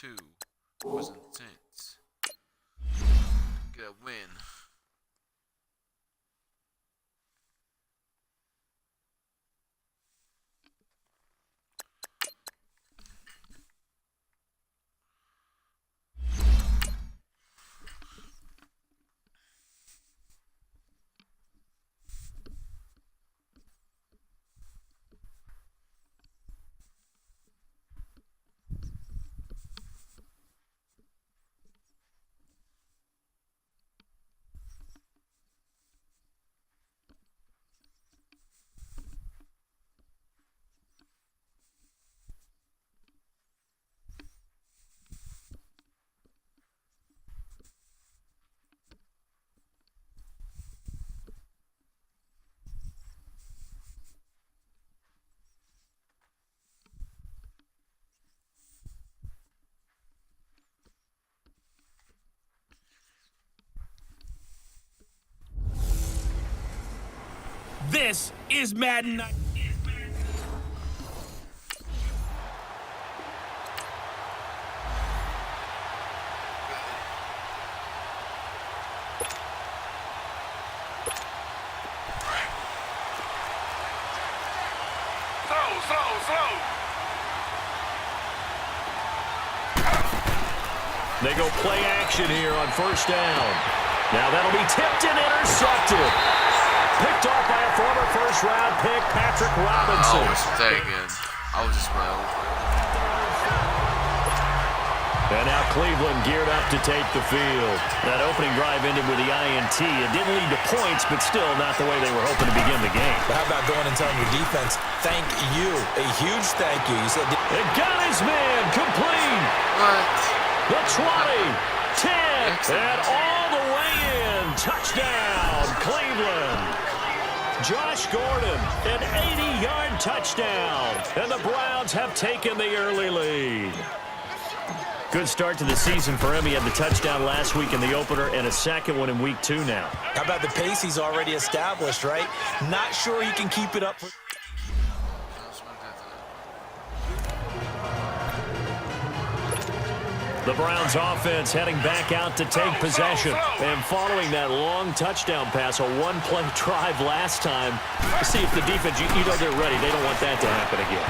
2 was intense. Get a win. This is Madden. They go play action here on first down. Now that'll be tipped and intercepted. Picked off by a former first-round pick, Patrick Robinson. Oh, it's that again. I was just running over. And now Cleveland geared up to take the field. That opening drive ended with the INT. It didn't lead to points, but still not the way they were hoping to begin the game. But how about going and telling your defense, thank you, a huge thank you. You said it got his man complete. What? The 20, 10, and all the way in. Touchdown, Cleveland. Josh Gordon, an 80-yard touchdown. And the Browns have taken the early lead. Good start to the season for him. He had the touchdown last week in the opener and a second one in week 2 now. How about the pace he's already established, right? Not sure he can keep it up. The Browns offense heading back out to take possession. And following that long touchdown pass, a one-play drive last time. See if the defense, you know they're ready. They don't want that to happen again.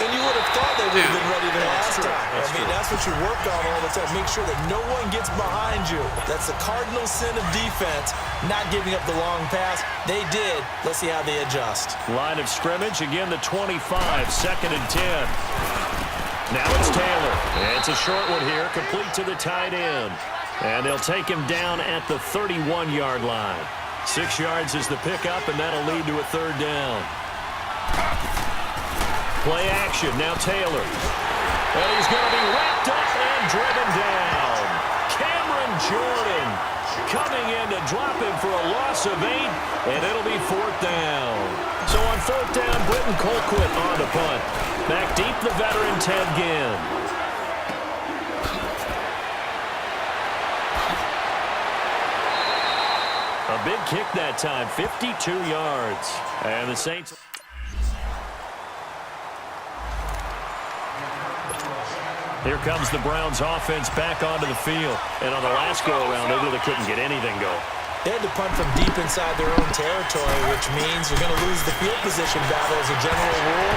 And you would have thought they would have been ready the last time. That's what you work on all the time. Make sure that no one gets behind you. That's the cardinal sin of defense, not giving up the long pass. They did. Let's see how they adjust. Line of scrimmage, again the 25, 2nd and 10. Now it's Taylor. It's a short one here, complete to the tight end. And they'll take him down at the 31-yard line. 6 yards is the pickup, and that'll lead to a 3rd down. Play action, now Taylor. And he's going to be wrapped up and driven down. Cameron Jordan coming in to drop him for a loss of 8, and it'll be 4th down. So on 4th down, Britton Colquitt on the punt. Back deep, the veteran Ted Ginn. A big kick that time, 52 yards. And the Saints... Here comes the Browns offense back onto the field. And on the last go-around, they really couldn't get anything going. They had to punt from deep inside their own territory, which means you're going to lose the field position battle as a general rule.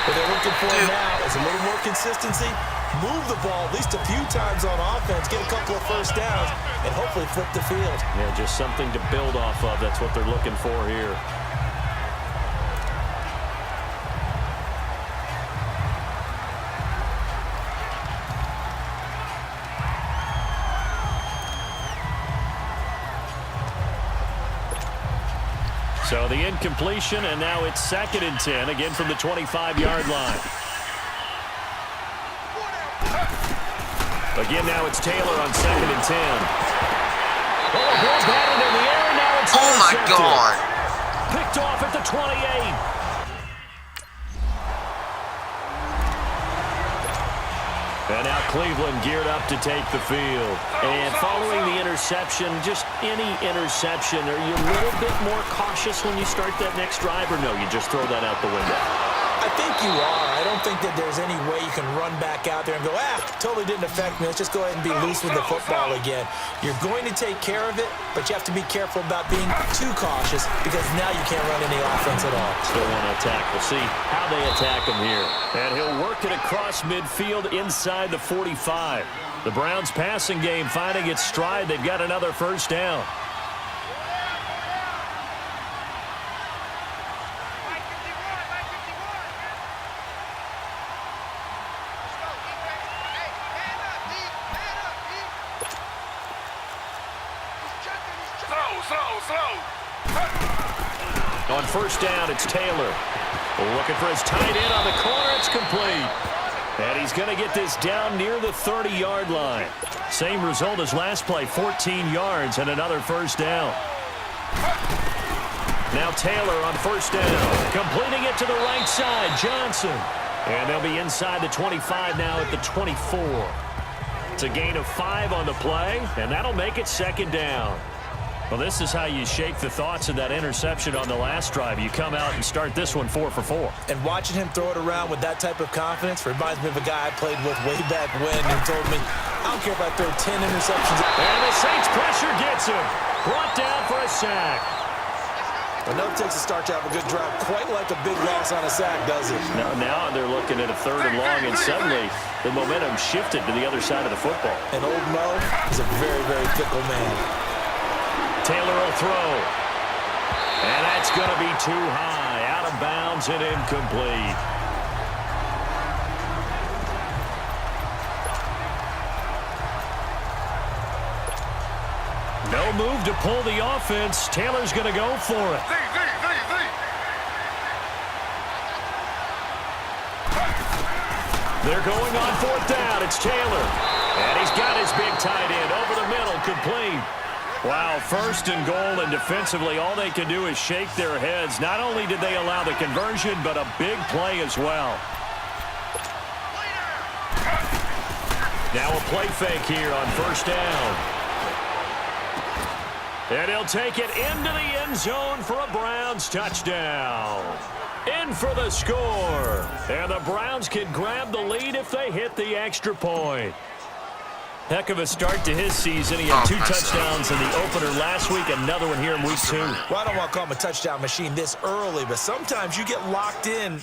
What they're looking for now is a little more consistency, move the ball at least a few times on offense, get a couple of first downs, and hopefully flip the field. Yeah, just something to build off of. That's what they're looking for here. So the incompletion, and now it's 2nd and 10, again from the 25-yard line. Again, now it's Taylor on 2nd and 10. Oh, ball's batted in the air, and now it's oh my God. Picked off at the 28. And now Cleveland geared up to take the field. And following the interception, just any interception, are you a little bit more cautious when you start that next drive, or no, you just throw that out the window? I think you are. I don't think that there's any way you can run back out there and go, totally didn't affect me. Let's just go ahead and be loose with the football again. You're going to take care of it, but you have to be careful about being too cautious because now you can't run any offense at all. Still want to attack. We'll see how they attack him here. And he'll work it across midfield inside the 45. The Browns passing game finding its stride. They've got another first down. On first down, it's Taylor. Looking for his tight end on the corner. It's complete. And he's going to get this down near the 30-yard line. Same result as last play, 14 yards and another first down. Now Taylor on first down. Completing it to the right side, Johnson. And they'll be inside the 25 now at the 24. It's a gain of 5 on the play, and that'll make it second down. Well, this is how you shake the thoughts of that interception on the last drive. You come out and start this one 4 for 4. And watching him throw it around with that type of confidence reminds me of a guy I played with way back when who told me, I don't care if I throw 10 interceptions. And the Saints pressure gets him. Brought down for a sack. Another takes a start to have a good drive, quite like a big loss on a sack, does it? Now they're looking at a 3rd and long, and suddenly the momentum shifted to the other side of the football. And old Mo is a very, very fickle man. Taylor will throw. And that's going to be too high. Out of bounds and incomplete. No move to pull the offense. Taylor's going to go for it. They're going on 4th down. It's Taylor. And he's got his big tight end over the middle, complete. Wow, 1st and goal, and defensively all they can do is shake their heads. Not only did they allow the conversion, but a big play as well. Now a play fake here on 1st down. And he'll take it into the end zone for a Browns touchdown. In for the score. And the Browns can grab the lead if they hit the extra point. Heck of a start to his season. He had 2 touchdowns in the opener last week, another one here in week 2. Well, I don't want to call him a touchdown machine this early, but sometimes you get locked in.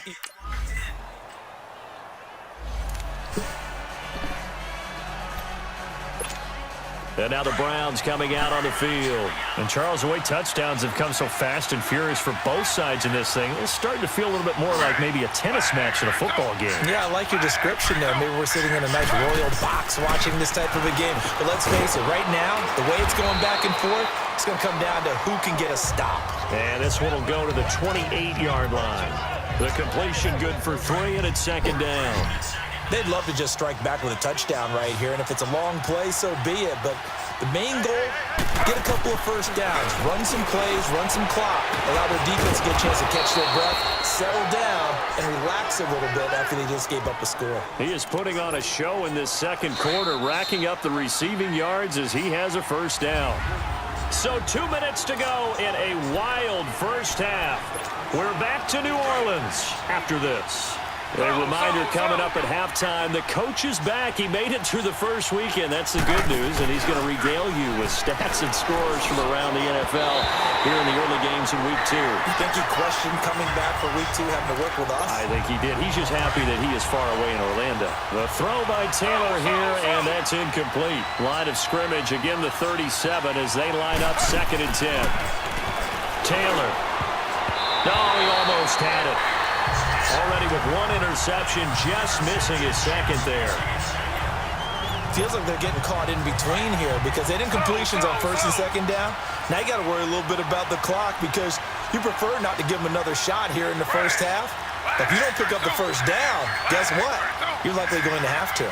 And now the Browns coming out on the field. And Charles, the way touchdowns have come so fast and furious for both sides in this thing, it's starting to feel a little bit more like maybe a tennis match in a football game. Yeah, I like your description there. Maybe we're sitting in a nice royal box watching this type of a game. But let's face it, right now, the way it's going back and forth, it's going to come down to who can get a stop. And this one will go to the 28-yard line. The completion good for 3, and it's second down. They'd love to just strike back with a touchdown right here, and if it's a long play, so be it. But the main goal, get a couple of first downs, run some plays, run some clock, allow their defense to get a chance to catch their breath, settle down, and relax a little bit after they just gave up a score. He is putting on a show in this second quarter, racking up the receiving yards as he has a first down. So 2 minutes to go in a wild first half. We're back to New Orleans after this. A reminder coming up at halftime, the coach is back. He made it through the first weekend. That's the good news, and he's going to regale you with stats and scores from around the NFL here in the early games in Week 2. You think he questioned coming back for Week 2 having to work with us? I think he did. He's just happy that he is far away in Orlando. The throw by Taylor here, and that's incomplete. Line of scrimmage, again the 37 as they line up 2nd and 10. Taylor. Oh, he almost had it. Already with 1 interception, just missing his 2nd there. Feels like they're getting caught in between here because they didn't completions on 1st and 2nd down. Now you got to worry a little bit about the clock because you prefer not to give them another shot here in the first half. If you don't pick up the first down, guess what? You're likely going to have to.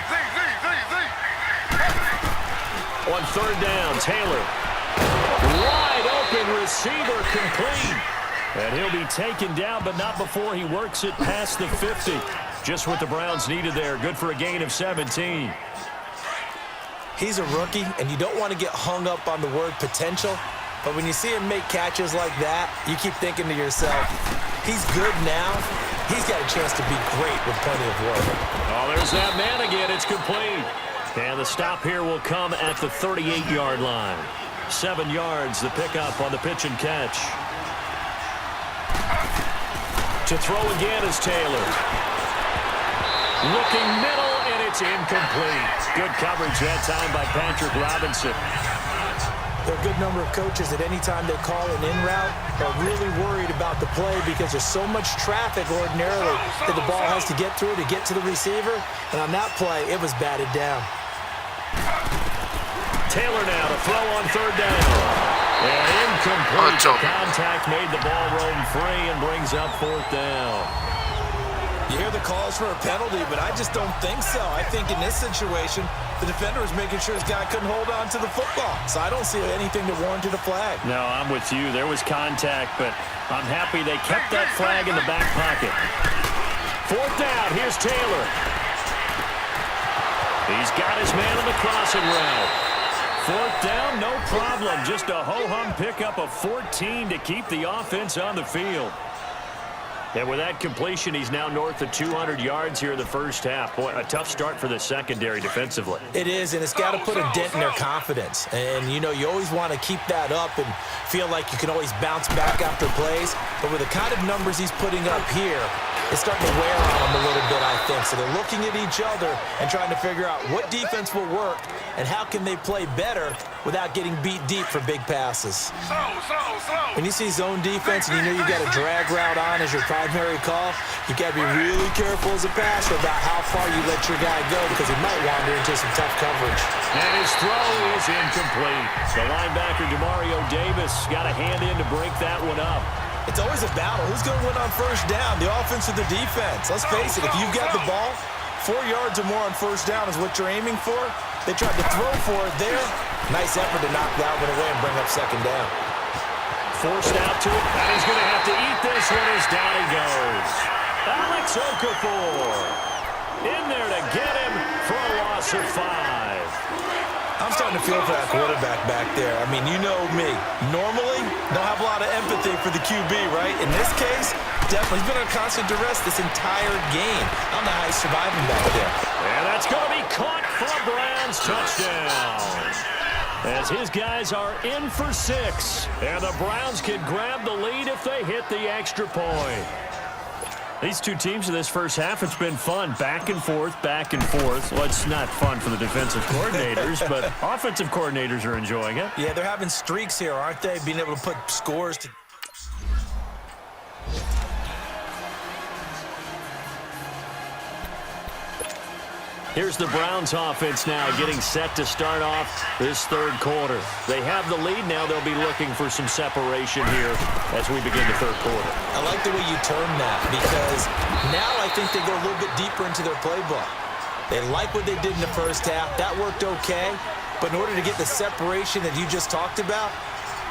On 3rd down, Taylor. Wide open receiver, complete. And he'll be taken down, but not before he works it past the 50. Just what the Browns needed there. Good for a gain of 17. He's a rookie, and you don't want to get hung up on the word potential. But when you see him make catches like that, you keep thinking to yourself, he's good now, he's got a chance to be great with plenty of work. Oh, there's that man again. It's complete. And the stop here will come at the 38-yard line. 7 yards, the pickup on the pitch and catch. To throw again is Taylor. Looking middle, and it's incomplete. Good coverage that time by Patrick Robinson. There are a good number of coaches that any time they call an in route are really worried about the play because there's so much traffic ordinarily that the ball has to get through to get to the receiver. And on that play, it was batted down. Taylor now to throw on third down. And incomplete. Contact made the ball roam free and brings up fourth down. You hear the calls for a penalty, but I just don't think so. I think in this situation, the defender was making sure his guy couldn't hold on to the football. So I don't see anything that warranted a flag. No, I'm with you. There was contact, but I'm happy they kept that flag in the back pocket. Fourth down. Here's Taylor. He's got his man on the crossing route. Fourth down, no problem. Just a ho-hum pickup of 14 to keep the offense on the field. And with that completion, he's now north of 200 yards here in the first half. Boy, a tough start for the secondary defensively. It is, and it's got to put a dent in their confidence. And, you know, you always want to keep that up and feel like you can always bounce back after plays. But with the kind of numbers he's putting up here, it's starting to wear on them a little bit, I think. So they're looking at each other and trying to figure out what defense will work and how can they play better without getting beat deep for big passes. When you see zone defense and you know you've got a drag route on as your primary call, you've got to be really careful as a passer about how far you let your guy go because he might wander into some tough coverage. And his throw is incomplete. The linebacker, Demario Davis, got a hand in to break that one up. It's always a battle. Who's going to win on first down, the offense or the defense? Let's face it, if you've got the ball, 4 yards or more on first down is what you're aiming for. They tried to throw for it there. Nice effort to knock that one away and bring up second down. Forced out to it, and he's going to have to eat this one as down he goes. Alex Okafor in there to get him for a loss of 5. I'm starting to feel for that quarterback back there. I mean, you know me. Normally, don't have a lot of empathy for the QB, right? In this case, definitely. He's been under constant duress this entire game. I don't know how he's surviving back there. And that's going to be caught for a Browns touchdown. As his guys are in for 6. And the Browns can grab the lead if they hit the extra point. These two teams in this first half, it's been fun. Back and forth, back and forth. Well, it's not fun for the defensive coordinators, but offensive coordinators are enjoying it. Yeah, they're having streaks here, aren't they? Being able to put scores to... Here's the Browns offense now getting set to start off this third quarter. They have the lead now. They'll be looking for some separation here as we begin the third quarter. I like the way you term that because now I think they go a little bit deeper into their playbook. They like what they did in the first half. That worked okay. But in order to get the separation that you just talked about,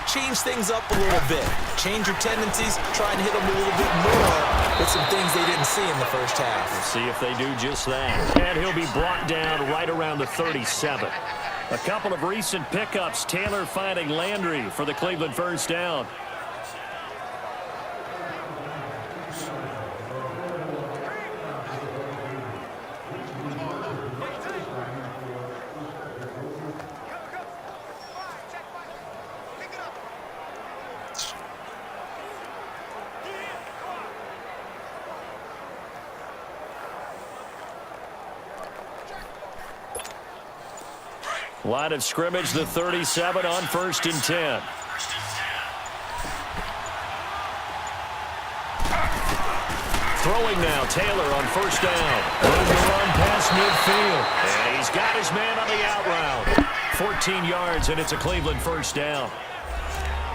change things up a little bit. Change your tendencies. Try and hit them a little bit more with some things they didn't see in the first half. We'll see if they do just that. And he'll be brought down right around the 37. A couple of recent pickups. Taylor finding Landry for the Cleveland first down. Line of scrimmage, the 37 on 1st and 10. Throwing now, Taylor on first down. Room to run past midfield. And he's got his man on the out route. 14 yards, and it's a Cleveland first down.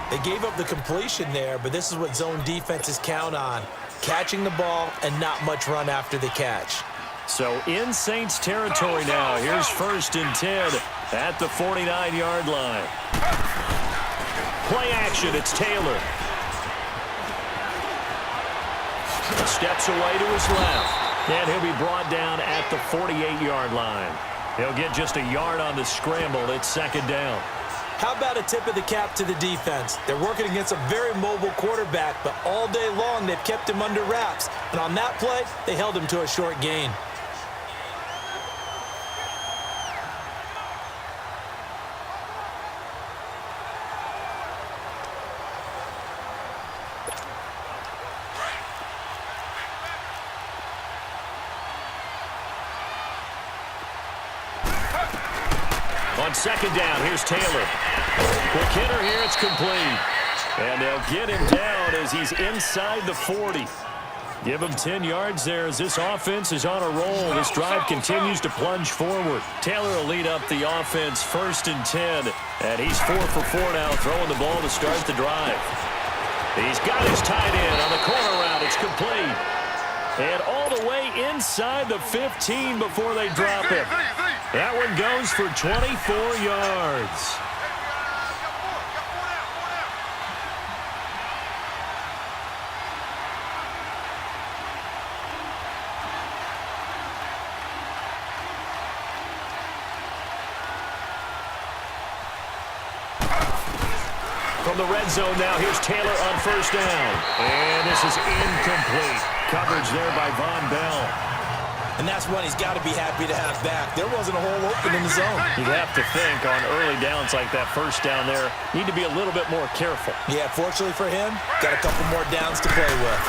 They gave up the completion there, but this is what zone defenses count on. Catching the ball and not much run after the catch. So in Saints territory now. Here's 1st and 10 at the 49-yard line. Play action, it's Taylor. Steps away to his left. And he'll be brought down at the 48-yard line. He'll get just a yard on the scramble. It's 2nd down. How about a tip of the cap to the defense? They're working against a very mobile quarterback, but all day long they've kept him under wraps. And on that play, they held him to a short gain. On second down, here's Taylor. Quick hitter here, it's complete. And they'll get him down as he's inside the 40. Give him 10 yards there as this offense is on a roll. This drive continues to plunge forward. Taylor will lead up the offense 1st and 10. And he's 4 for 4 now, throwing the ball to start the drive. He's got his tight end on the corner route. It's complete. And all the way inside the 15 before they drop him. That one goes for 24 yards. From the red zone now, here's Taylor on 1st down. And this is incomplete. Coverage there by Von Bell. And that's one he's got to be happy to have back. There wasn't a hole open in the zone. You'd have to think on early downs like that 1st down there, need to be a little bit more careful. Yeah, fortunately for him, got a couple more downs to play with.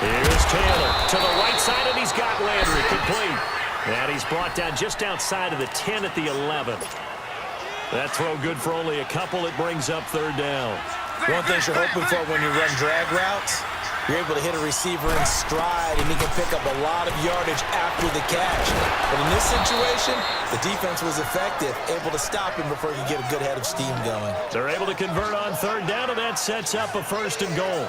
Here's Taylor to the right side, and he's got Landry complete. And he's brought down just outside of the 10 at the 11. That throw good for only a couple. It brings up 3rd down. One thing you're hoping for when you run drag routes, you're able to hit a receiver in stride, and he can pick up a lot of yardage after the catch. But in this situation, the defense was effective, able to stop him before he could get a good head of steam going. They're able to convert on 3rd down, and that sets up a 1st and goal.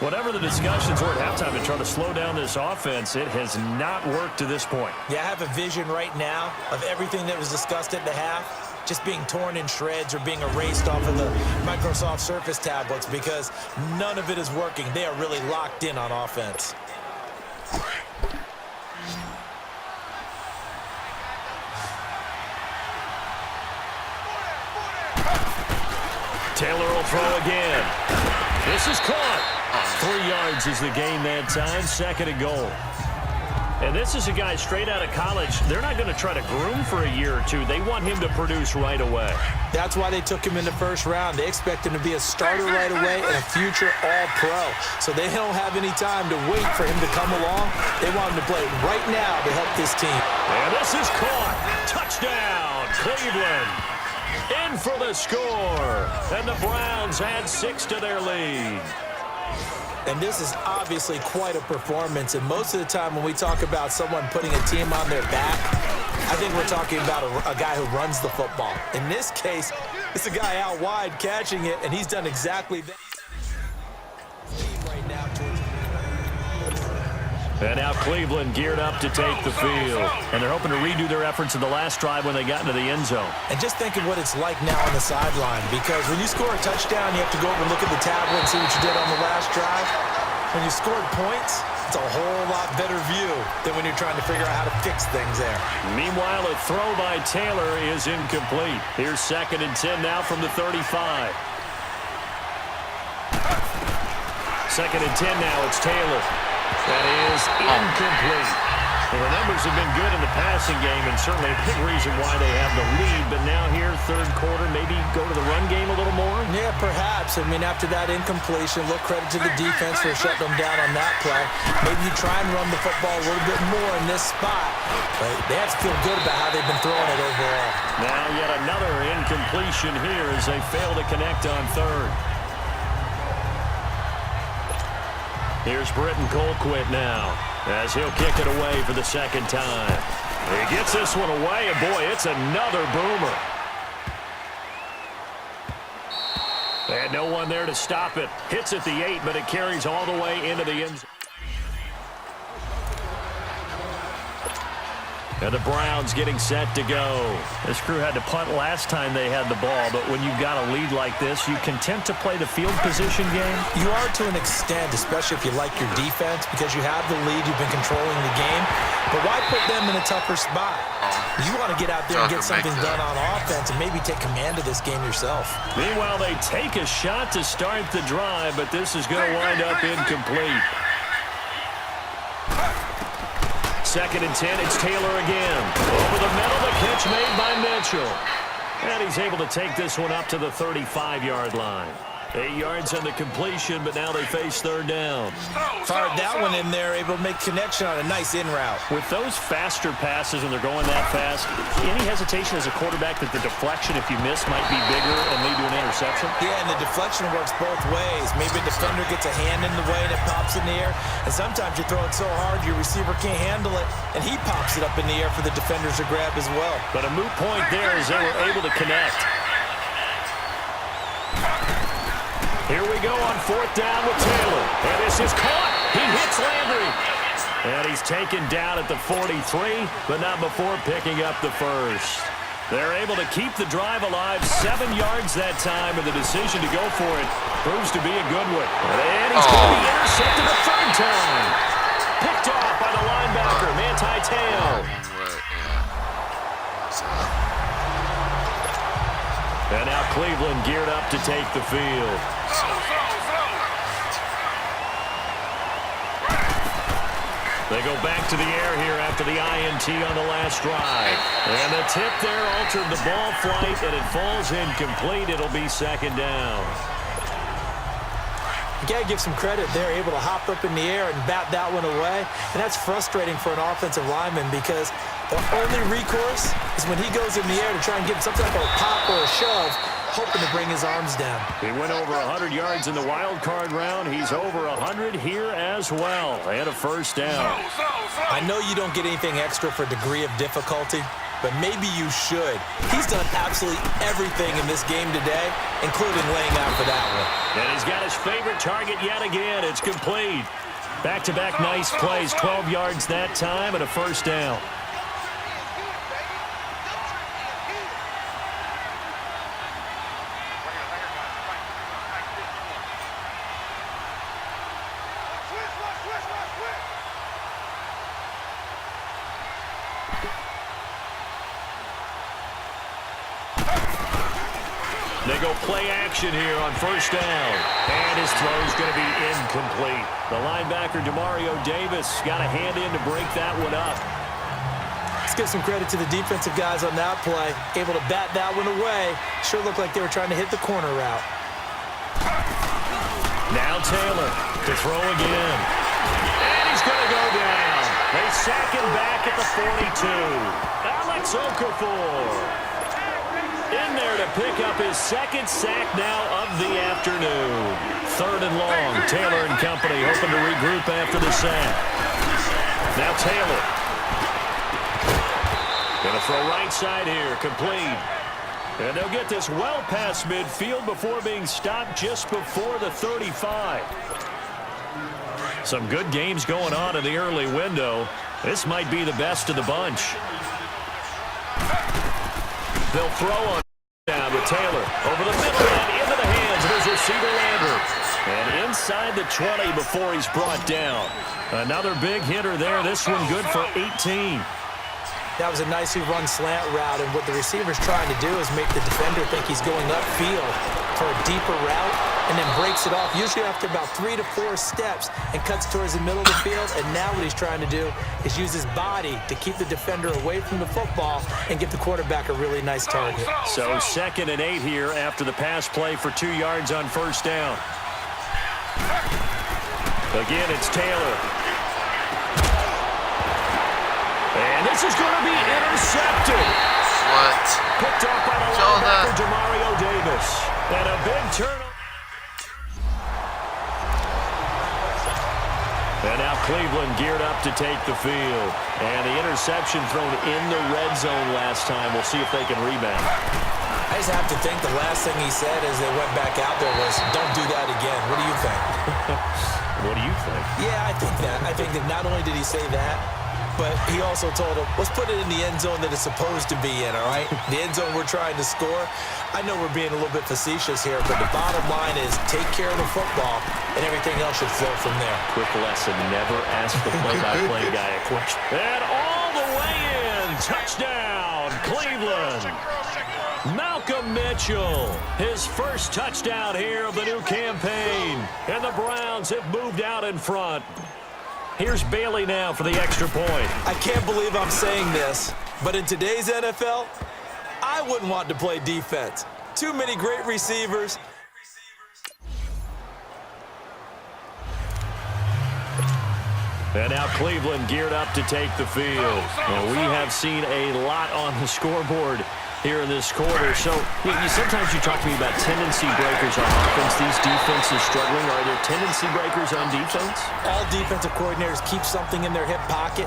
Whatever the discussions were at halftime to try to slow down this offense, it has not worked to this point. Yeah, I have a vision right now of everything that was discussed at the half just being torn in shreds or being erased off of the Microsoft Surface tablets because none of it is working. They are really locked in on offense. Taylor will throw again. This is caught. 3 yards is the gain that time. 2nd and goal. And this is a guy straight out of college. They're not going to try to groom for a year or two. They want him to produce right away. That's why they took him in the 1st round. They expect him to be a starter right away and a future All-Pro. So they don't have any time to wait for him to come along. They want him to play right now to help this team. And this is caught. Touchdown, Cleveland. In for the score. And the Browns add 6 to their lead. And this is obviously quite a performance. And most of the time when we talk about someone putting a team on their back, I think we're talking about a guy who runs the football. In this case, it's a guy out wide catching it, and he's done exactly that. And now Cleveland geared up to take the field. And they're hoping to redo their efforts in the last drive when they got into the end zone. And just think of what it's like now on the sideline, because when you score a touchdown, you have to go over and look at the tablet and see what you did on the last drive. When you scored points, it's a whole lot better view than when you're trying to figure out how to fix things there. Meanwhile, a throw by Taylor is incomplete. Here's 2nd and 10 now from the 35. 2nd and 10 now, it's Taylor. That is incomplete. Well, the numbers have been good in the passing game, and certainly a big reason why they have the lead. But now here, 3rd quarter, maybe go to the run game a little more? Yeah, perhaps. I mean, after that incompletion, look, credit to the defense for shutting them down on that play. Maybe you try and run the football a little bit more in this spot. But they have to feel good about how they've been throwing it overall. Now yet another incompletion here as they fail to connect on 3rd. Here's Britton Colquitt now as he'll kick it away for the 2nd time. He gets this one away, and boy, it's another boomer. They had no one there to stop it. Hits at the 8, but it carries all the way into the end zone. And the Browns getting set to go. This crew had to punt last time they had the ball, but when you've got a lead like this, you content to play the field position game? You are to an extent, especially if you like your defense, because you have the lead, you've been controlling the game. But why put them in a tougher spot? You want to get out there and get something done on offense and maybe take command of this game yourself. Meanwhile, they take a shot to start the drive, but this is going to wind up incomplete. 2nd and 10, it's Taylor again. Over the middle, the catch made by Mitchell. And he's able to take this one up to the 35-yard line. 8 yards on the completion, but now they face 3rd down. Fired that one in there, able to make connection on a nice in route. With those faster passes and they're going that fast, any hesitation as a quarterback that the deflection, if you miss, might be bigger and lead to an interception? Yeah, and the deflection works both ways. Maybe a defender gets a hand in the way and it pops in the air. And sometimes you throw it so hard your receiver can't handle it, and he pops it up in the air for the defenders to grab as well. But a moot point there as they were able to connect. Here we go on 4th down with Taylor. And this is caught. He hits Landry. And he's taken down at the 43, but not before picking up the first. They're able to keep the drive alive, 7 yards that time, and the decision to go for it proves to be a good one. And he's going to be intercepted a 3rd time. Picked off by the linebacker, Manti Te'o. And now Cleveland geared up to take the field. They go back to the air here after the INT on the last drive. And the tip there altered the ball flight, and it falls incomplete. It'll be 2nd down. You got to give some credit. They're able to hop up in the air and bat that one away. And that's frustrating for an offensive lineman because the only recourse is when he goes in the air to try and get some type of a pop or a shove, hoping to bring his arms down. He went over 100 yards in the wild card round. He's over 100 here as well. And a 1st down. I know you don't get anything extra for degree of difficulty, but maybe you should. He's done absolutely everything in this game today, including laying out for that one. And he's got his favorite target yet again. It's complete. Back-to-back nice plays, 12 yards that time, and a 1st down. They go play action here on 1st down. And his throw's going to be incomplete. The linebacker, Demario Davis, got a hand in to break that one up. Let's give some credit to the defensive guys on that play. Able to bat that one away. Sure looked like they were trying to hit the corner route. Now Taylor to throw again. And he's going to go down. They sack him back at the 42. Alex Okafor in there to pick up his 2nd sack now of the afternoon. 3rd and long. Taylor and company hoping to regroup after the sack. Now Taylor. Going to throw right side here. Complete. And they'll get this well past midfield before being stopped just before the 35. Some good games going on in the early window. This might be the best of the bunch. They'll throw on down with Taylor over the middle and into the hands of his receiver Landry. And inside the 20 before he's brought down. Another big hitter there. This one good for 18. That was a nicely run slant route, and what the receiver's trying to do is make the defender think he's going upfield for a deeper route and then breaks it off, usually after about 3 to 4 steps, and cuts towards the middle of the field. And now what he's trying to do is use his body to keep the defender away from the football and give the quarterback a really nice target. So 2nd and 8 here after the pass play for 2 yards on 1st down. Again, it's Taylor. And this is going to be intercepted. What? Picked up by the linebacker, Demario Davis. And a big turnover. And now Cleveland geared up to take the field. And the interception thrown in the red zone last time. We'll see if they can rebound. I just have to think the last thing he said as they went back out there was, don't do that again. What do you think? What do you think? Yeah, I think that. I think that not only did he say that, but he also told him, let's put it in the end zone that it's supposed to be in, all right? The end zone we're trying to score. I know we're being a little bit facetious here, but the bottom line is take care of the football, and everything else should flow from there. Quick lesson, never ask the play-by-play guy a question. And all the way in, touchdown, Cleveland. Malcolm Mitchell, his first touchdown here of the new campaign. And the Browns have moved out in front. Here's Bailey now for the extra point. I can't believe I'm saying this, but in today's NFL, I wouldn't want to play defense. Too many great receivers. And now Cleveland geared up to take the field. And we have seen a lot on the scoreboard here in this quarter. So sometimes you talk to me about tendency breakers on offense. These defenses struggling. Are there tendency breakers on defense? All defensive coordinators keep something in their hip pocket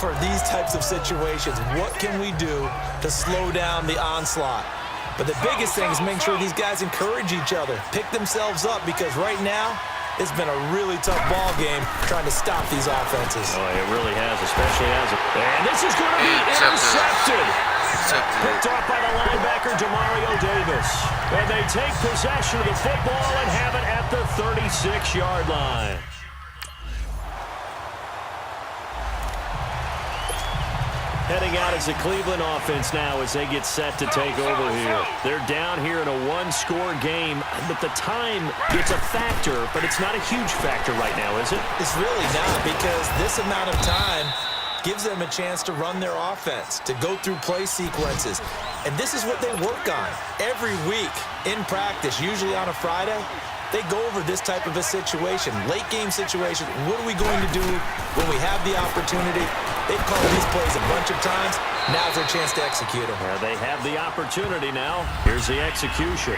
for these types of situations. What can we do to slow down the onslaught? But the biggest thing is make sure these guys encourage each other, pick themselves up, because right now it's been a really tough ball game trying to stop these offenses. Oh, it really has, especially as a... And this is going to be intercepted. Picked off by the linebacker, Demario Davis. And they take possession of the football and have it at the 36-yard line. Heading out is the Cleveland offense now as they get set to take over here. They're down here in a one-score game, but the time, it's a factor, but it's not a huge factor right now, is it? It's really not, because this amount of time gives them a chance to run their offense, to go through play sequences. And this is what they work on every week in practice, usually on a Friday. They go over this type of a situation, late-game situation. What are we going to do when we have the opportunity? They've called these plays a bunch of times. Now's their chance to execute them. They have the opportunity now. Here's the execution.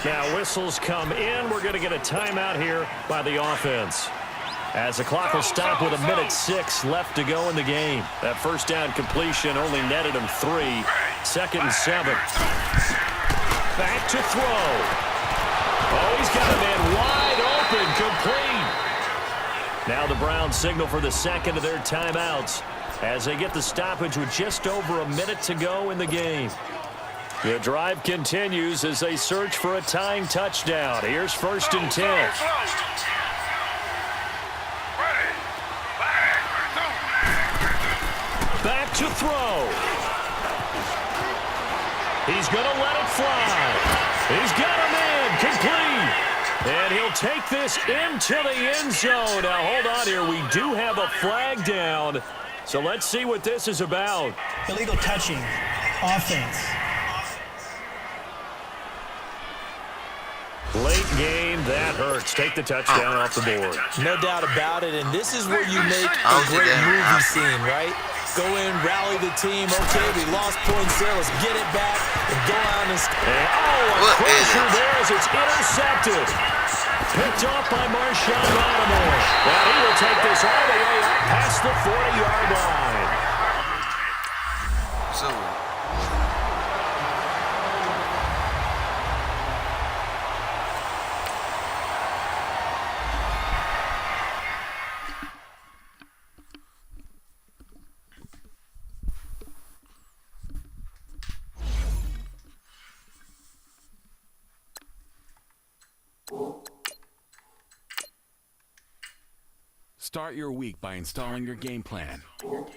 Now, whistles come in. We're going to get a timeout here by the offense, as the clock will stop with 1:06 left to go in the game. That first down completion only netted him 3. 2nd and 7. Back to throw. Oh, he's got a man wide open, complete. Now the Browns signal for the second of their timeouts as they get the stoppage with just over a minute to go in the game. The drive continues as they search for a tying touchdown. Here's 1st and 10. Back to throw. He's going to let it fly. He's got a man complete. And he'll take this into the end zone. Now, hold on here. We do have a flag down. So let's see what this is about. Illegal touching. Offense. Late game, that hurts. Take the touchdown off the board. No doubt about it, and this is where you make a great movie scene, right? Go in, rally the team. Okay, we lost points there. Let's get it back and go on and... a pressure there as it's intercepted. Picked off by Marshawn Lattimore. And he will take this all the way up past the 40-yard line. So... Start your week by installing your game plan. You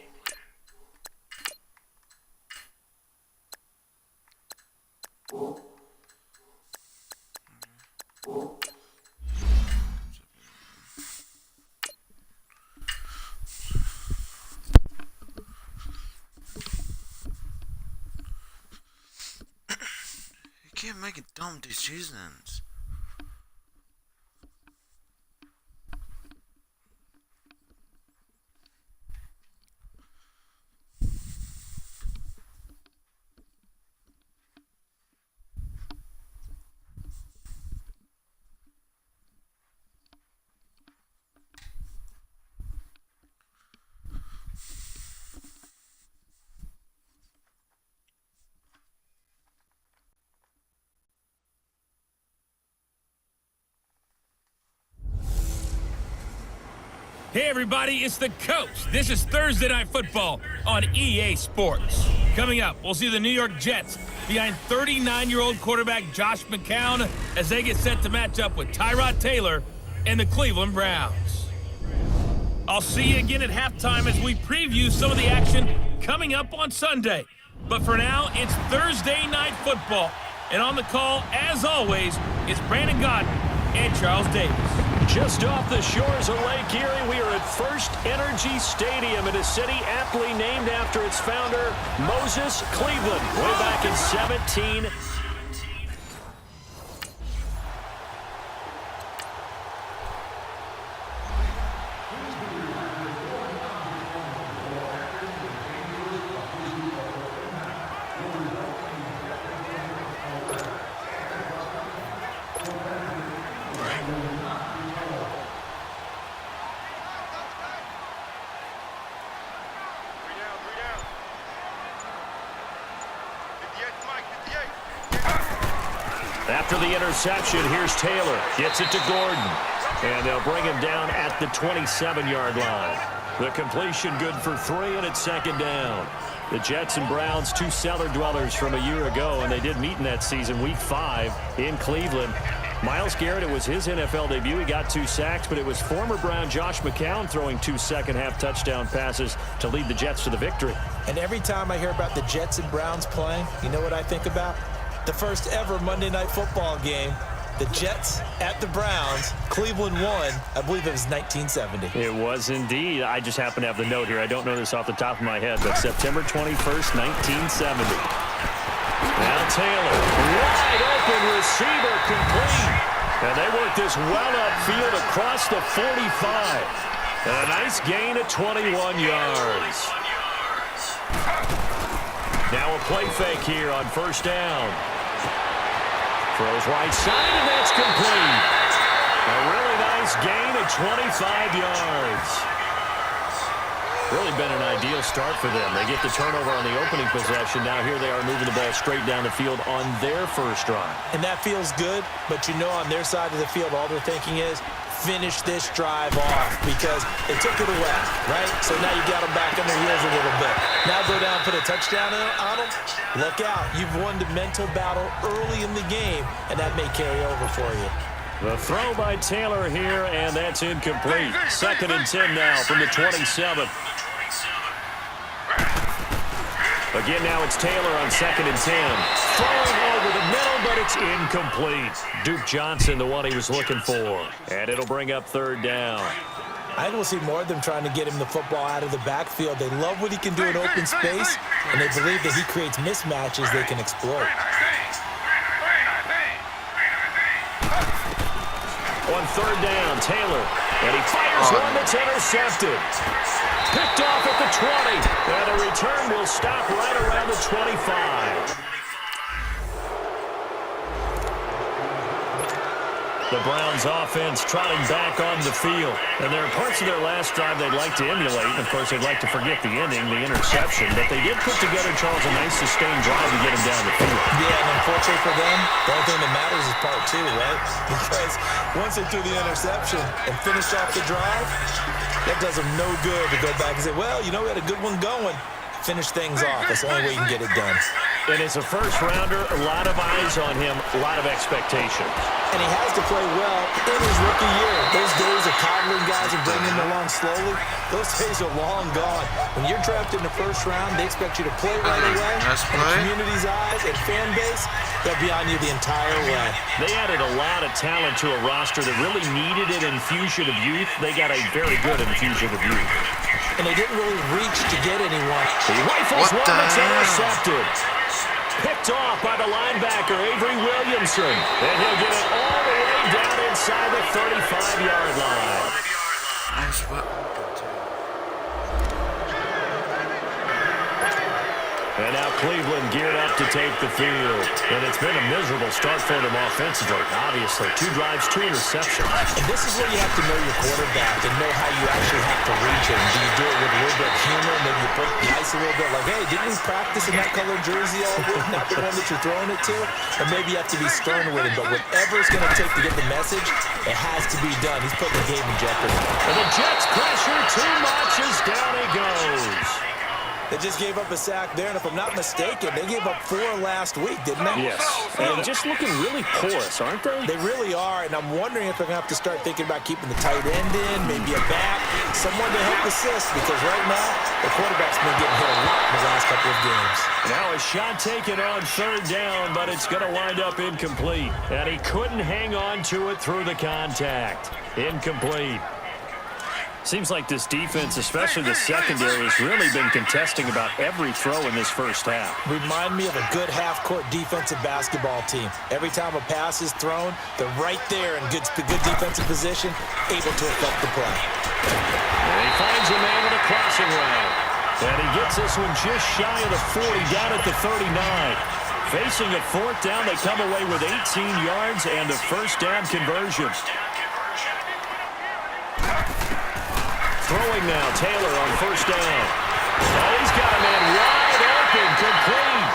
can't make dumb decisions. Hey everybody, it's the coach. This is Thursday Night Football on EA Sports. Coming up, we'll see the New York Jets behind 39-year-old quarterback Josh McCown as they get set to match up with Tyrod Taylor and the Cleveland Browns. I'll see you again at halftime as we preview some of the action coming up on Sunday. But for now, it's Thursday Night Football. And on the call, as always, is Brandon Godden and Charles Davis. Just off the shores of Lake Erie, we are at First Energy Stadium in a city aptly named after its founder, Moses Cleveland, way back in 17. After the interception, here's Taylor. Gets it to Gordon. And they'll bring him down at the 27-yard line. The completion good for 3, and it's second down. The Jets and Browns, two cellar dwellers from a year ago, and they did meet in that season, Week 5 in Cleveland. Myles Garrett, it was his NFL debut. He got 2 sacks, but it was former Brown Josh McCown throwing 2 second-half touchdown passes to lead the Jets to the victory. And every time I hear about the Jets and Browns playing, you know what I think about? The first ever Monday Night Football game, the Jets at the Browns. Cleveland won. I believe it was 1970. It was indeed. I just happen to have the note here. I don't know this off the top of my head, but September 21st, 1970. Now Taylor, wide open receiver, complete. And they work this well upfield across the 45. And a nice gain of 21 yards. Now a play fake here on first down. Throws right side, and that's complete. A really nice gain of 25 yards. Really been an ideal start for them. They get the turnover on the opening possession. Now here they are moving the ball straight down the field on their first drive. And that feels good, but you know on their side of the field, all they're thinking is, finish this drive off because they took it away, right? So now you got them back on their heels a little bit. Now go down, put a touchdown on them. Look out. You've won the mental battle early in the game, and that may carry over for you. The throw by Taylor here, and that's incomplete. Second and 10 now from the 27. Again, now it's Taylor on second and 10. Throwing over the middle, but it's incomplete. Duke Johnson, the one he was looking for. And it'll bring up third down. I will see more of them trying to get him the football out of the backfield. They love what he can do in open space, and they believe that he creates mismatches they can exploit. On third down, Taylor. And he fires one that's intercepted. Picked off at the 20. And the return will stop right around the 25. The Browns offense trotting back on the field. And there are parts of their last drive they'd like to emulate. And of course, they'd like to forget the ending, the interception. But they did put together, Charles, a nice sustained drive to get him down the field. Yeah, and unfortunately for them, the only thing that matters is part 2, right? Because once they threw the interception and finished off the drive, that does them no good to go back and say, well, you know, we had a good one going. Finish things off. That's the only way you can get it done. And as a first-rounder, a lot of eyes on him, a lot of expectations. And he has to play well in his rookie year. Those days of coddling guys and bringing them along slowly, those days are long gone. When you're drafted in the first round, they expect you to play right away. And the community's eyes and fan base, they'll be on you the entire way. They added a lot of talent to a roster that really needed an infusion of youth. They got a very good infusion of youth. And they didn't really reach to get anyone. He rifles one that's intercepted. Picked off by the linebacker, Avery Williamson. And he'll get it all the way down inside the 35-yard line. And now Cleveland geared up to take the field. And it's been a miserable start for them offensively, obviously. 2 drives, 2 interceptions. And this is where you have to know your quarterback and know how you actually have to reach him. Do you do it with a little bit of humor? Maybe you break the ice a little bit. Like, hey, didn't we practice in that colored jersey all week? Not the one that you're throwing it to? Or maybe you have to be stern with him. But whatever it's going to take to get the message, it has to be done. He's putting the game in jeopardy. And the Jets pressure too much as down he goes. They just gave up a sack there, and if I'm not mistaken, they gave up 4 last week, didn't they? Yes. And just looking really porous, aren't they? They really are, and I'm wondering if they're going to have to start thinking about keeping the tight end in, maybe a back, someone to help assist, because right now, the quarterback's been getting hit a lot in the last couple of games. Now a shot taken on 3rd down, but it's going to wind up incomplete. And he couldn't hang on to it through the contact. Incomplete. Seems like this defense, especially the secondary, has really been contesting about every throw in this first half. Remind me of a good half-court defensive basketball team. Every time a pass is thrown, they're right there in good defensive position, able to affect the play. And he finds a man with a crossing route. And he gets this one just shy of the 40, down at the 39. Facing a 4th down, they come away with 18 yards and a first down conversion. Throwing now, Taylor on 1st down. Oh, he's got a man wide open, complete.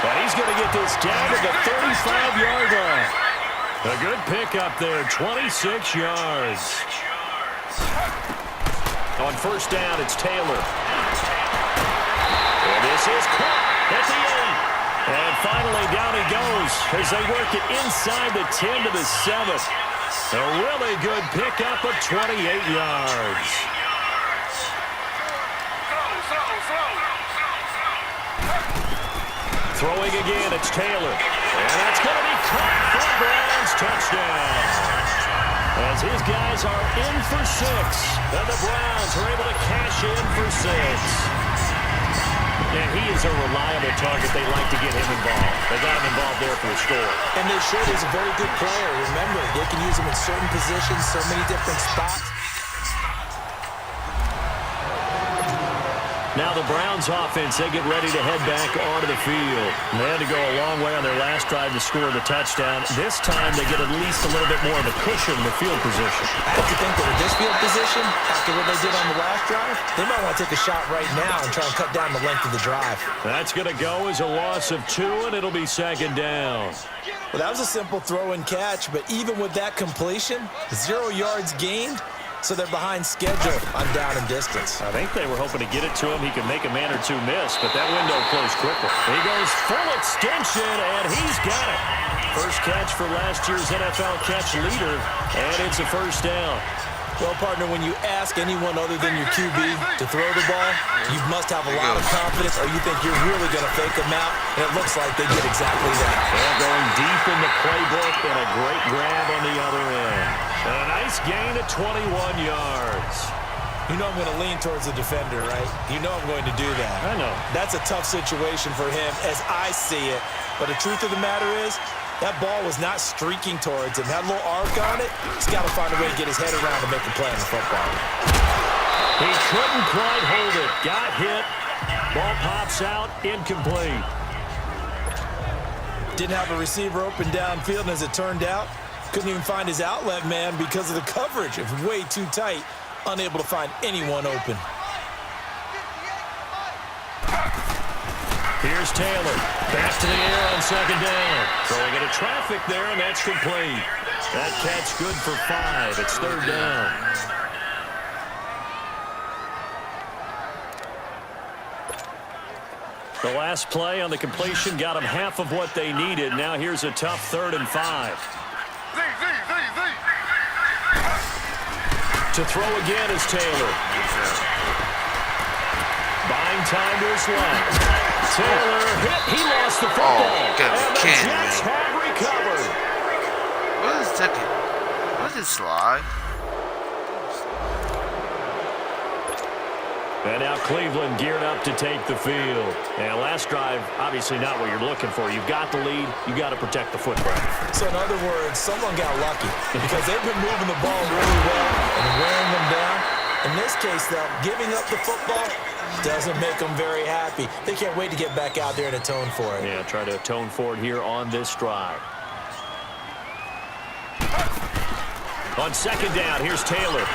But he's going to get this down to the 35-yard line. A good pickup there, 26 yards. On 1st down, it's Taylor. And this is caught at the 8. And finally, down he goes as they work it inside the 10 to the 7. A really good pickup of 28 yards. Throwing again, it's Taylor. And that's going to be caught for a Browns touchdown. As his guys are in for 6. And the Browns are able to cash in for 6. And he is a reliable target. They like to get him involved. They got him involved there for the score. And they showed he's a very good player. Remember, they can use him in certain positions, so many different spots. Now the Browns offense, they get ready to head back onto the field. And they had to go a long way on their last drive to score the touchdown. This time they get at least a little bit more of a cushion in the field position. I have to think that with this field position, after what they did on the last drive, they might want to take a shot right now and try and cut down the length of the drive. That's going to go as a loss of 2, and it'll be 2nd down. Well, that was a simple throw and catch, but even with that completion, 0 yards gained, so they're behind schedule on down and distance. I think they were hoping to get it to him. He could make a man or 2 miss, but that window closed quickly. He goes full extension, and he's got it. First catch for last year's NFL catch leader, and it's a first down. Well, partner, when you ask anyone other than your QB to throw the ball, you must have a lot of confidence, or you think you're really going to fake them out, and it looks like they did exactly that. They're going deep in the playbook, and a great grab on the other end. And a nice gain of 21 yards. You know I'm going to lean towards the defender, right? You know I'm going to do that. I know. That's a tough situation for him as I see it. But the truth of the matter is, that ball was not streaking towards him. Had a little arc on it. He's got to find a way to get his head around and make a play on the football. He couldn't quite hold it. Got hit. Ball pops out. Incomplete. Didn't have a receiver open downfield, and as it turned out, couldn't even find his outlet man because of the coverage. It was way too tight. Unable to find anyone open. Here's Taylor. Back to the air on 2nd down. Throwing into traffic there, and that's complete. That catch good for 5. It's 3rd down. The last play on the completion got them half of what they needed. Now here's a tough 3rd and 5. To throw again is Taylor. Buying time to his left. Taylor hit. He lost the football. Oh, God, and the kidding Jets me. have recovered. What is taking? What is slide? And now Cleveland geared up to take the field. And last drive, obviously not what you're looking for. You've got the lead. You've got to protect the football. So in other words, someone got lucky because they've been moving the ball really well and wearing them down. In this case, though, giving up the football, Doesn't make them very happy. They can't wait to get back out there and atone for it. Yeah, try to atone for it here on this drive. On second down, here's Taylor.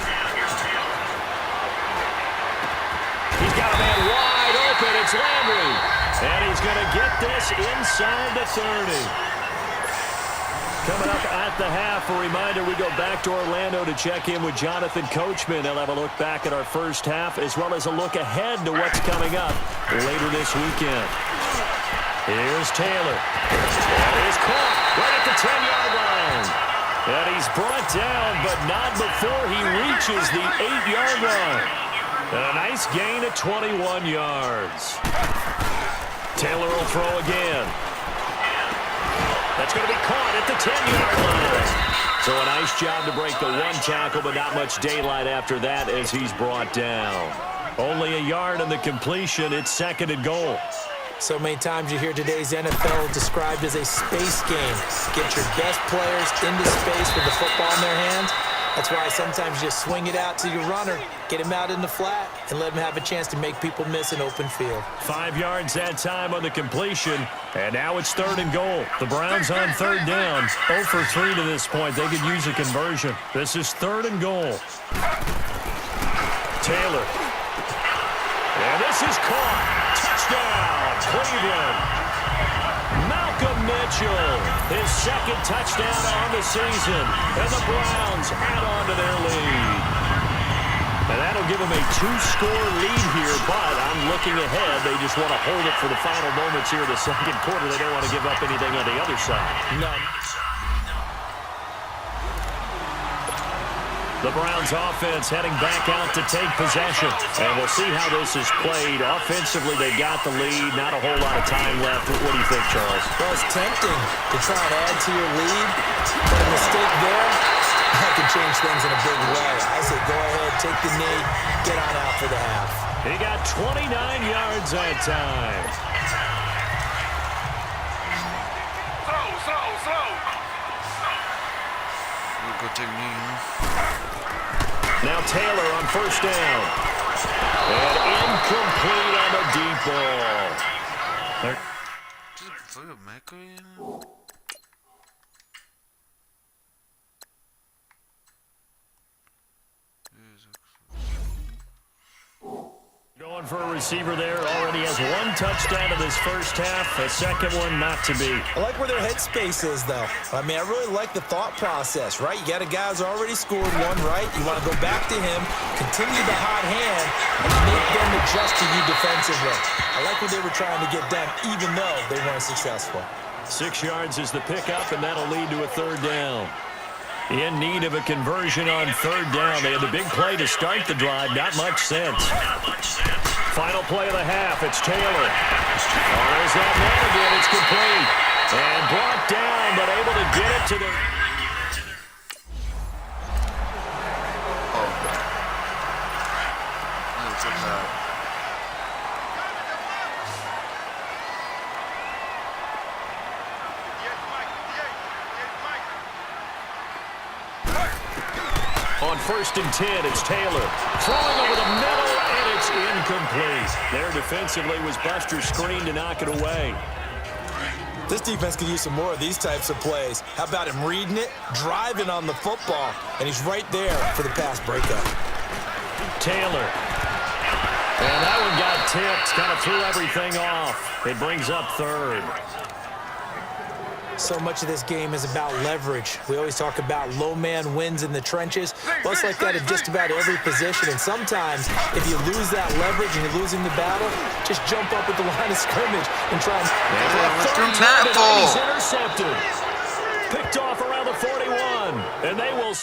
He's got a man wide open. It's Landry. And he's going to get this inside the 30. Coming up at the half, a reminder, we go back to Orlando to check in with Jonathan Coachman. They'll have a look back at our first half as well as a look ahead to what's coming up later this weekend. Here's Taylor. And he's caught right at the 10-yard line. And he's brought down, but not before he reaches the 8-yard line. A nice gain of 21 yards. Taylor will throw again. That's going to be caught at the 10-yard line. So a nice job to break the one tackle, but not much daylight after that as he's brought down. Only a yard on the completion. It's second and goal. So many times you hear today's NFL described as a space game. Get your best players into space with the football in their hands. That's why sometimes you just swing it out to your runner, get him out in the flat, and let him have a chance to make people miss an open field. 5 yards that time on the completion, and now it's third and goal. The Browns on third down, 0 for 3 to this point. They could use a conversion. This is third and goal. Taylor. And this is caught. Touchdown, Cleveland. Malcolm Mitchell, his second touchdown on the season, and the Browns add on to their lead. And that'll give them a 2-score lead here, but I'm looking ahead. They just want to hold it for the final moments here in the second quarter. They don't want to give up anything on the other side. None. The Browns offense heading back out to take possession. And we'll see how this is played. Offensively, they got the lead. Not a whole lot of time left. What do you think, Charles? Well, it's tempting to try and add to your lead, but a mistake there, that could change things in a big way. I say go ahead, take the knee, get on out for the half. He got 29 yards that time. Go take me, Now Taylor on first down. And incomplete on the deep ball. Foi o Meco e... Going for a receiver there. Already has one touchdown in this first half. A second one not to be. I like where their headspace is, though. I mean, I really like the thought process, right? You got a guy who's already scored one, right? You want to go back to him, continue the hot hand, and make them adjust to you defensively. I like what they were trying to get done, even though they weren't successful. 6 yards is the pickup, and that'll lead to a third down. In need of a conversion on third down. They had the big play to start the drive. Not much sense. Final play of the half. It's Taylor. Oh, there's that man again. It's complete. And brought down, but able to get it to the... On first and 10, it's Taylor. Throwing over the middle, and it's incomplete. There defensively was Buster's screen to knock it away. This defense could use some more of these types of plays. How about him reading it, driving on the football, and he's right there for the pass breakup. Taylor. And that one got tipped. Kind of threw everything off. It brings up third. So much of this game is about leverage. We always talk about low man wins in the trenches. Well, it's like that at just about every position. And sometimes, if you lose that leverage and you're losing the battle, just jump up at the line of scrimmage and try and... He's intercepted. Picked off around the 41. And they will...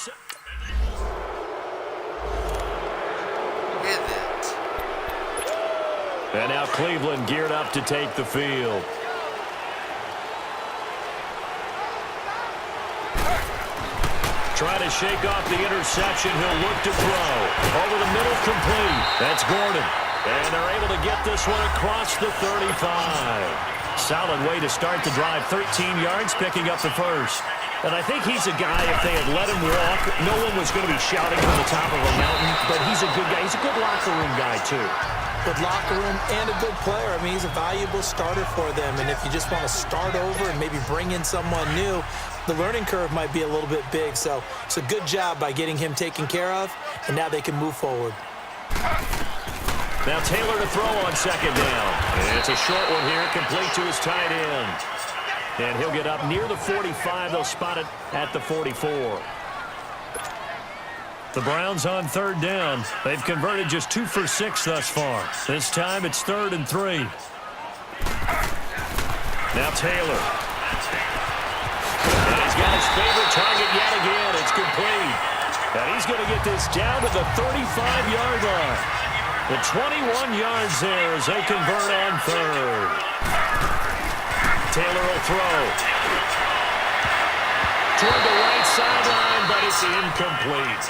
And now Cleveland geared up to take the field. Try to shake off the interception. He'll look to throw. Over the middle, complete. That's Gordon. And they're able to get this one across the 35. Solid way to start the drive. 13 yards, picking up the first. And I think he's a guy, if they had let him walk, no one was going to be shouting from the top of a mountain. But he's a good guy. He's a good locker room guy, too. with locker room and a good player. I mean, he's a valuable starter for them. And if you just want to start over and maybe bring in someone new, the learning curve might be a little bit big. So it's a good job by getting him taken care of, and now they can move forward. Now Taylor to throw on second down. And it's a short one here, complete to his tight end. And he'll get up near the 45. They'll spot it at the 44. The Browns on third down. They've converted just 2 for 6 thus far. This time it's 3rd and 3. Now Taylor. And he's got his favorite target yet again. It's complete. And he's going to get this down to the 35-yard line. The 21 yards there as they convert on third. Taylor will throw. Toward the right sideline, but it's incomplete.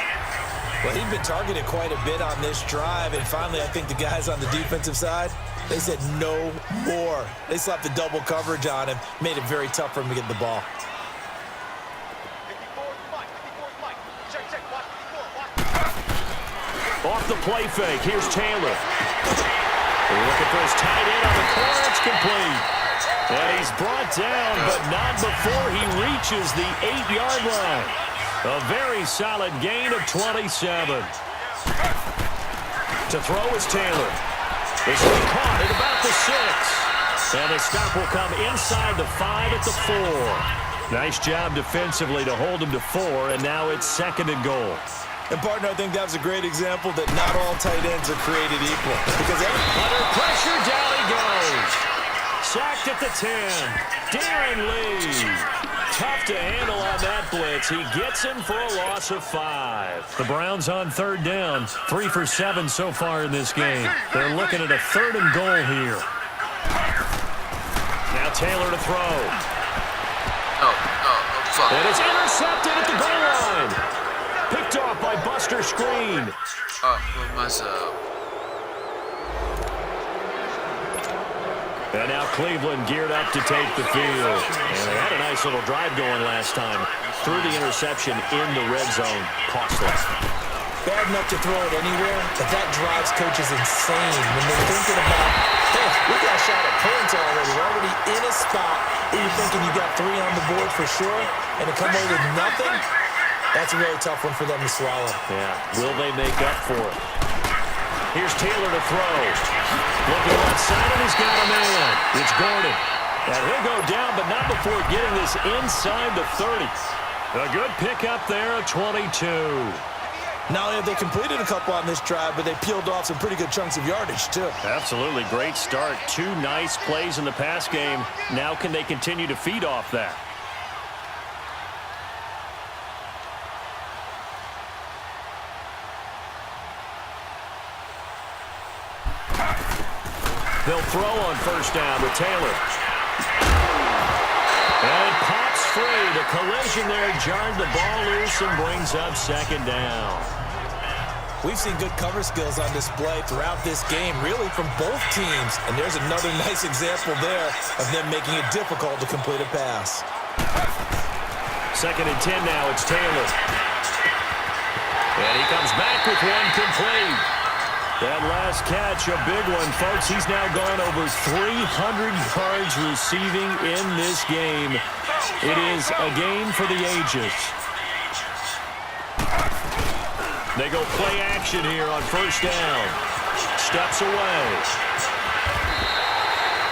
Well, he's been targeted quite a bit on this drive, and finally I think the guys on the defensive side, they said no more. They slapped the double coverage on him, made it very tough for him to get the ball. Off the play fake, here's Taylor. Looking for his tight end on the corner, it's complete. And he's brought down, but not before he reaches the 8-yard line. A very solid gain of 27. To throw is Taylor. This will be caught at about the 6. And the stop will come inside the 5 at the 4. Nice job defensively to hold him to 4, and now it's 2nd and goal. And, partner, I think that was a great example that not all tight ends are created equal. Because under pressure, down he goes. Sacked at the 10. Darren Lee. Tough to handle on that blitz. He gets him for a loss of 5. The Browns on third down. 3 for 7 so far in this game. They're looking at a 3rd and goal here. Now Taylor to throw. And it's intercepted at the goal line. Picked off by Buster Screen. And now Cleveland geared up to take the field. And they had a nice little drive going last time. Threw the interception in the red zone. Costless. bad enough to throw it anywhere, but that drives coaches insane when they're thinking about, hey, we got a shot at points already. We're already in a spot where you're thinking you got 3 on the board for sure, and to come away with nothing, that's a really tough one for them to swallow. Yeah, will they make up for it? Here's Taylor to throw. Looking outside, and he's got a man. It's Gordon. And he'll go down, but not before getting this inside the 30. A good pickup there at 22. Not only have they completed a couple on this drive, but they peeled off some pretty good chunks of yardage, too. Absolutely great start. 2 nice plays in the pass game. Now can they continue to feed off that? They'll throw on first down with Taylor. And it pops free. The collision there jarred the ball loose and brings up second down. We've seen good cover skills on display throughout this game, really from both teams. And there's another nice example there of them making it difficult to complete a pass. Second and 10 now. It's Taylor. And he comes back with one complete. That last catch, a big one, folks. He's now gone over 300 yards receiving in this game. It is a game for the ages. They go play action here on first down. Steps away.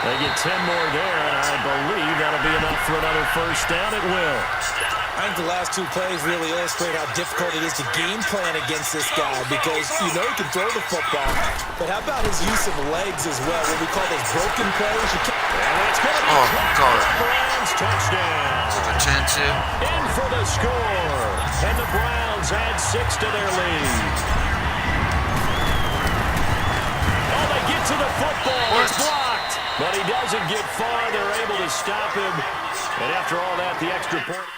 They get 10 more there, and I believe that'll be enough for another first down. It will. I think the last 2 plays really illustrate how difficult it is to game plan against this guy because you know he can throw the football, but how about his use of legs as well, what we call those broken plays? And it's going to be Browns touchdown. In for the score, and the Browns add 6 to their lead. Oh, they get to the football. It's blocked, but he doesn't get far. They're able to stop him, and after all that, the extra point.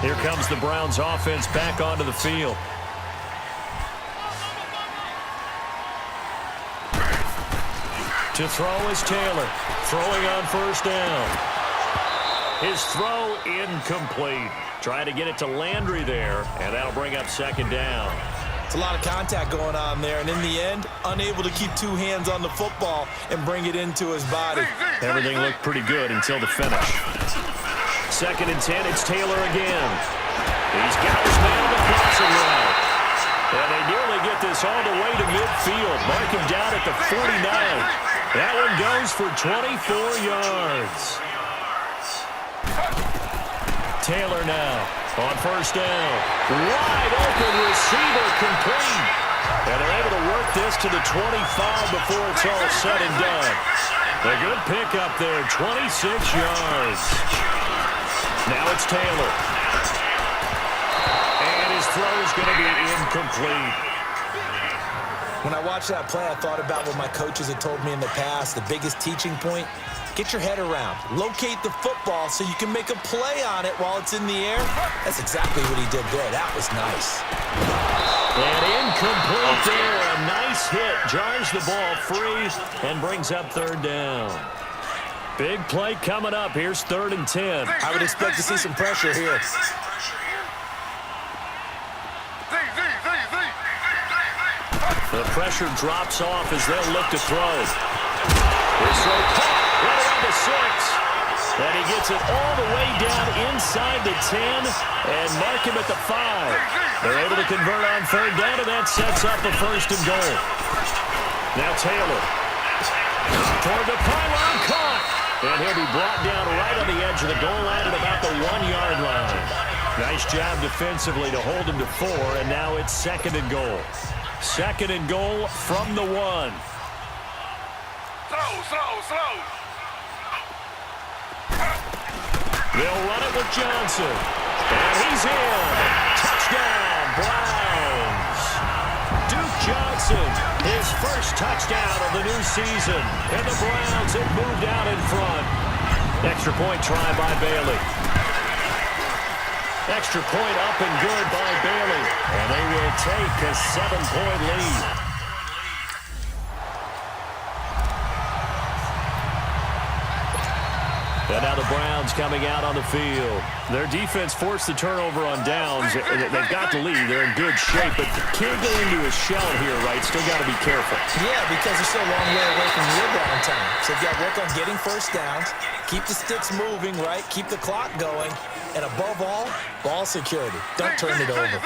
Here comes the Browns offense back onto the field. To throw is Taylor. Throwing on first down. His throw incomplete. Trying to get it to Landry there, and that'll bring up second down. It's a lot of contact going on there, and in the end, unable to keep two hands on the football and bring it into his body. Everything looked pretty good until the finish. Second and 10, it's Taylor again. He's got his man on the crossing route. And they nearly get this all the way to midfield. Mark him down at the 49. That one goes for 24 yards. Taylor now on first down. Wide open receiver complete. And they're able to work this to the 25 before it's all said and done. A good pickup there, 26 yards. Now it's Taylor. And his throw is going to be incomplete. When I watched that play, I thought about what my coaches had told me in the past. The biggest teaching point, get your head around. Locate the football so you can make a play on it while it's in the air. That's exactly what he did there. That was nice. And incomplete there. A nice hit. Jars the ball free and brings up third down. Big play coming up. Here's 3rd and 10. I would expect to see some pressure here. The pressure drops off as they'll look to throw. This throw caught right around the 6. And he gets it all the way down inside the 10 and mark him at the 5. They're able to convert on 3rd down, and that sets up a 1st and goal. Now Taylor. Toward the pylon, caught. And he'll be brought down right on the edge of the goal line at about the 1-yard line. Nice job defensively to hold him to 4, and now it's 2nd and goal. 2nd and goal from the 1. Slow. They'll run it with Johnson. And he's in. Touchdown, Browns. Duke Johnson, his first touchdown of the new season. And the Browns have moved out in front. Extra point try by Bailey. Extra point up and good by Bailey. And they will take a 7-point lead. And now the Browns coming out on the field. Their defense forced the turnover on downs. They've got the lead. They're in good shape, but can't go into a shell here, right? Still got to be careful. Yeah, because they're still a long way away from the rebound time. So they've got to work on getting first downs, keep the sticks moving, right? Keep the clock going. And above all, ball security. Don't turn it over.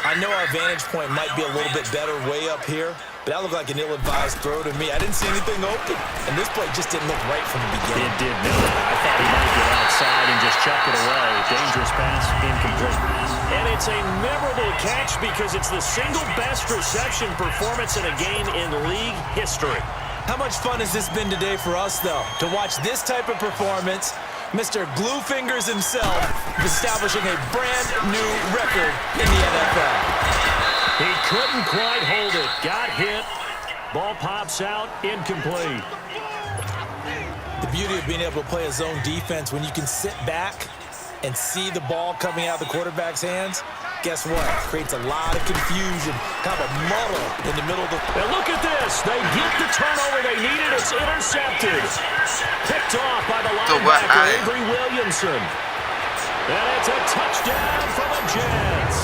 I know our vantage point might be a little bit better way up here, but that looked like an ill-advised throw to me. I didn't see anything open, and this play just didn't look right from the beginning. It did not. I thought he might get outside and just chuck it away. Dangerous pass, incomplete. And it's a memorable catch because it's the single best reception performance in a game in league history. How much fun has this been today for us, though, to watch this type of performance? Mr. Glue Fingers himself establishing a brand new record in the NFL. He couldn't quite hold it. Got hit. Ball pops out. Incomplete. The beauty of being able to play a zone defense when you can sit back and see the ball coming out of the quarterback's hands, guess what? Creates a lot of confusion, kind of a muddle in the middle of the... And look at this. They get the turnover they needed. It's intercepted. Picked off by the linebacker, Avery Williamson. And it's a touchdown for the Jets.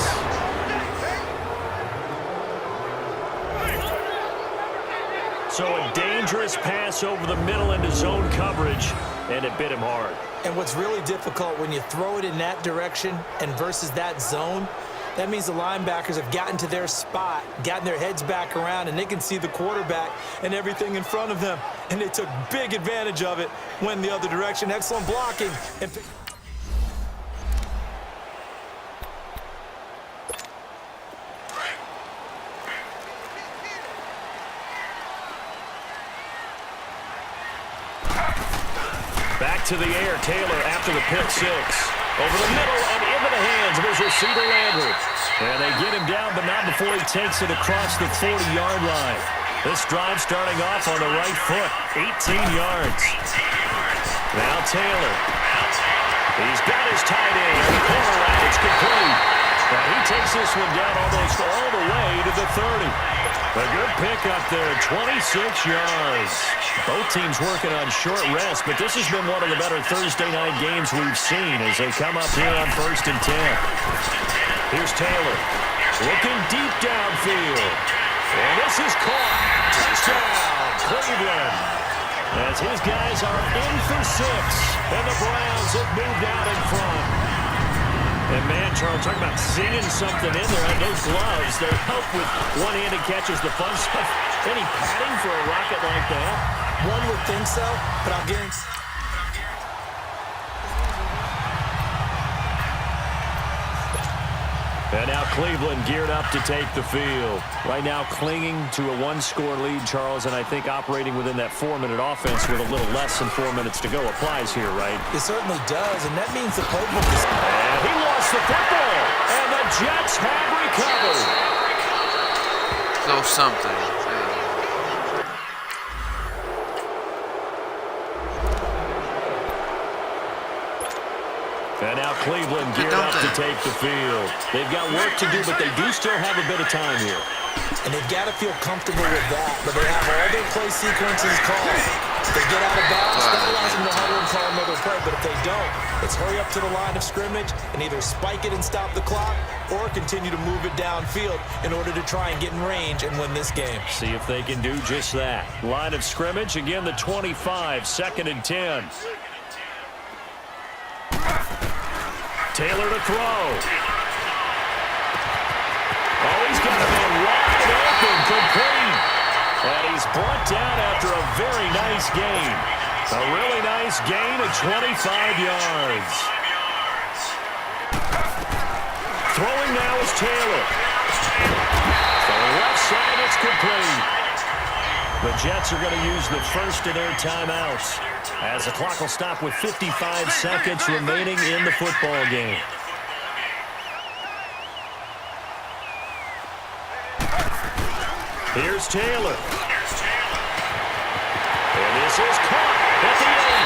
So a dangerous pass over the middle into zone coverage, and it bit him hard. And what's really difficult when you throw it in that direction and versus that zone, that means the linebackers have gotten to their spot, gotten their heads back around, and they can see the quarterback and everything in front of them. And they took big advantage of it, went the other direction. Excellent blocking. And back to the air, Taylor after the pick 6. Over the middle and into the hands of his receiver, Landry. And they get him down, but not before he takes it across the 40-yard line. This drive starting off on the right foot, 18 yards. Now Taylor. He's got his tight end. Corner route, it's complete. Now he takes this one down almost all the way to the 30. A good pick up there, 26 yards. Both teams working on short rest, but this has been one of the better Thursday night games we've seen as they come up here on 1st and 10. Here's Taylor, looking deep downfield. And this is caught. Touchdown, Cleveland. As his guys are in for 6, and the Browns have moved out in front. And man, Charles, talking about singing something in there. And those gloves, they help with one-handed catches, the fun stuff. Any padding for a rocket like that? One would think so, but I'll guarantee. And now Cleveland geared up to take the field. Right now clinging to a one-score lead, Charles, and I think operating within that 4-minute offense with a little less than 4 minutes to go applies here, right? It certainly does, and that means the playbook is... And he lost the football, and the Jets have recovered. So something. And now Cleveland geared up to take the field. They've got work to do, but they do still have a bit of time here. And they've got to feel comfortable with that, but they have all their play sequences called. If they get out of bounds, that allows them to huddle and call another play. But if they don't, it's hurry up to the line of scrimmage and either spike it and stop the clock or continue to move it downfield in order to try and get in range and win this game. See if they can do just that. Line of scrimmage, again the 25, 2nd and 10. Taylor to throw. Oh, he's got a man wide open, complete. And he's brought down after a very nice gain. A really nice gain of 25 yards. Throwing now is Taylor. To the left side, it's complete. The Jets are going to use the first of their timeouts as the clock will stop with 55 seconds remaining in the football game. Here's Taylor. And this is caught at the 8.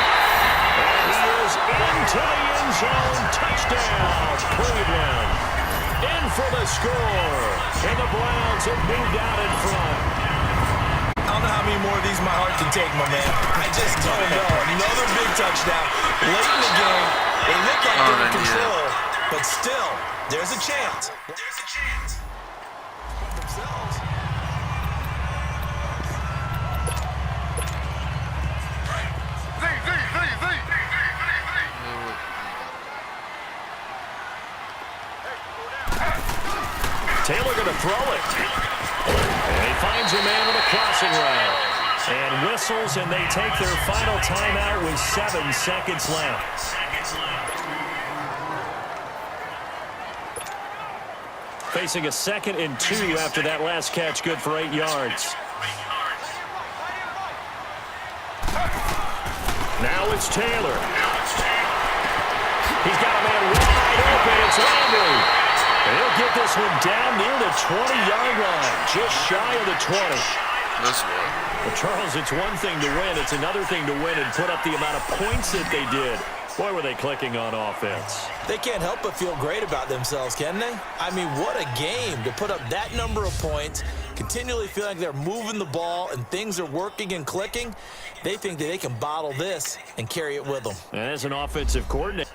And he is into the end zone. Touchdown, Cleveland. In for the score. And the Browns have moved out in front. I don't know how many more of these my heart can take, my man. I just don't know. Another big touchdown. Late in the game, they look like they're in control, but still, there's a chance. There's a chance. Themselves. Taylor going to throw it. And he finds a man with a crossing route. And whistles, and they take their final timeout with 7 seconds left. Facing a 2nd and 2 after that last catch, good for 8 yards. Now it's Taylor. He's got a man wide open. It's Landry. And he'll get this one down near the 20-yard line, just shy of the 20. This way. Well, Charles, it's one thing to win. It's another thing to win and put up the amount of points that they did. Boy, were they clicking on offense. They can't help but feel great about themselves, can they? I mean, what a game to put up that number of points, continually feel like they're moving the ball and things are working and clicking. They think that they can bottle this and carry it with them. And as an offensive coordinator,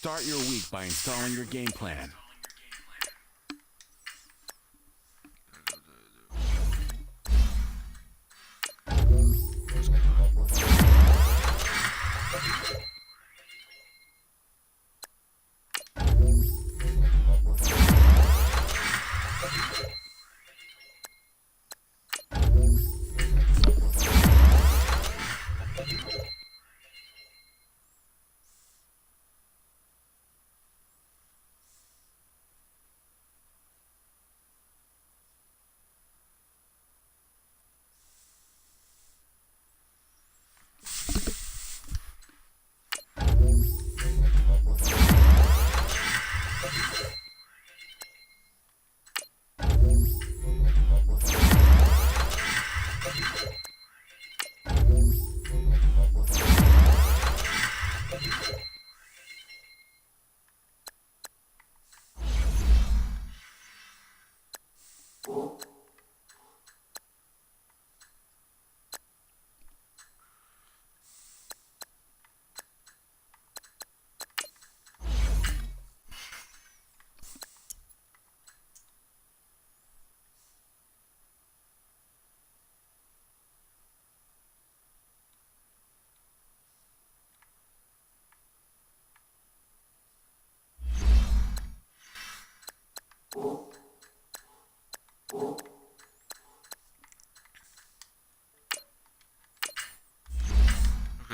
Start your week by installing your game plan.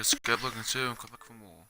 skip, look and see, come back for more.